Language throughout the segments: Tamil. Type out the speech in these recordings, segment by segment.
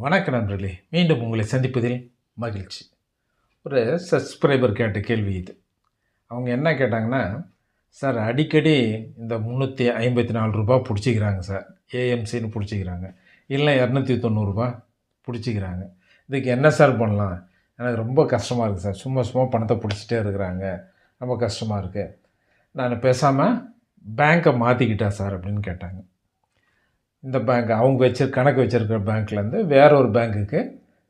வணக்க நண்பர்களே, மீண்டும் உங்களை சந்திப்பதில் மகிழ்ச்சி. ஒரு சப்ஸ்கிரைபர் கேட்ட கேள்வி இது. அவங்க என்ன கேட்டாங்கன்னா, சார் அடிக்கடி இந்த ரூ. 354 புடிச்சிக்கிறாங்க சார். ஏஎம்சின்னு புடிச்சிக்கிறாங்க. இல்ல ரூ. 290 புடிச்சிக்கிறாங்க. இதுக்கு என்ன சார் பண்ணலாம்? எனக்கு ரொம்ப கஷ்டமாக இருக்குது சார். சும்மா சும்மா பணத்தை புடிச்சிட்டே இருக்கிறாங்க. ரொம்ப கஷ்டமாக இருக்குது. நான் பேசாம பேங்க்கை மாற்றிக்கிட்டா சார் அப்படின்னு கேட்டாங்க. இந்த பேங்க் அவங்க கணக்கு வச்சுருக்கிற பேங்க்லேருந்து வேற ஒரு பேங்க்குக்கு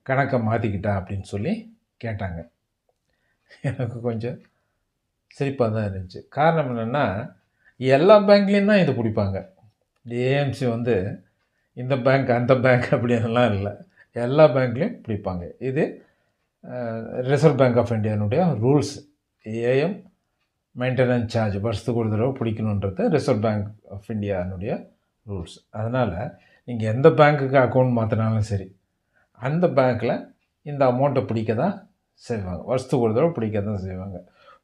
கணக்கை மாற்றிக்கிட்டா அப்படின்னு சொல்லி கேட்டாங்க. எனக்கு கொஞ்சம் சிரிப்பாக தான் இருந்துச்சு. காரணம் என்னென்னா, எல்லா பேங்க்லேயும் தான் இது பிடிப்பாங்க. ஏஎம்சி வந்து இந்த பேங்க் அந்த பேங்க் அப்படின்லாம் இல்லை, எல்லா பேங்க்லேயும் பிடிப்பாங்க. இது ரிசர்வ் பேங்க் ஆஃப் இந்தியானுடைய ரூல்ஸ். ஏஎம் மெயின்டெனன்ஸ் சார்ஜ் வருஷத்துக்கு ஒரு தடவை பிடிக்கணுன்றது ரிசர்வ் பேங்க் ஆஃப் இந்தியானுடைய ரூல்ஸ். அதனால் நீங்கள் எந்த பேங்க்குக்கு அக்கௌண்ட் மாற்றினாலும் சரி, அந்த பேங்க்கில் இந்த அமௌண்ட்டை பிடிக்க தான் செய்வாங்க. வருஷத்துக்கு ஒரு தடவை பிடிக்க தான் செய்வாங்க.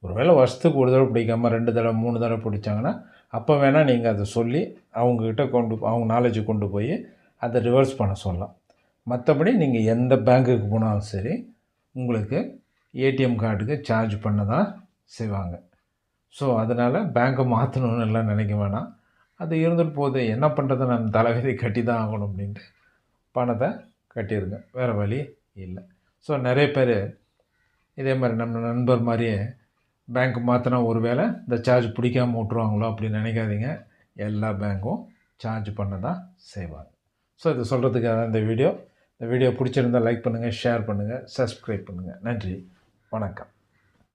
ஒருவேளை வருஷத்துக்கு ஒரு தடவை பிடிக்காமல் 2 தடவை 3 தடவை பிடிச்சாங்கன்னா, அப்போ வேணால் நீங்கள் அதை சொல்லி அவங்கக்கிட்ட அவங்க நாலேஜ் கொண்டு போய் அதை ரிவர்ஸ் பண்ண சொல்லலாம். மற்றபடி நீங்கள் எந்த பேங்க்குக்கு போனாலும் சரி, உங்களுக்கு ஏடிஎம் கார்டுக்கு சார்ஜ் பண்ண தான் செய்வாங்க. ஸோ அதனால் பேங்க்கை மாற்றணுன்னு எல்லாம் நினைக்க வேணாம். அது இருந்துட்டு போகுது, என்ன பண்ணுறது, நான் தலைவிதி கட்டி தான் ஆகணும் அப்படின்ட்டு பணத்தை கட்டிடுங்க. வேறு வழி இல்லை. ஸோ நிறைய பேர் இதே மாதிரி நம்ம நண்பர் மாதிரியே பேங்க் மாற்றினா ஒரு வேளை இந்த சார்ஜ் பிடிக்காமல் விட்ருவாங்களோ அப்படின்னு நினைக்காதீங்க. எல்லா பேங்க்கும் சார்ஜ் பண்ண தான் செய்வாங்க. ஸோ இது சொல்கிறதுக்காக தான் இந்த வீடியோ. இந்த வீடியோ பிடிச்சிருந்தால் லைக் பண்ணுங்கள், ஷேர் பண்ணுங்கள், சப்ஸ்கிரைப் பண்ணுங்கள். நன்றி, வணக்கம்.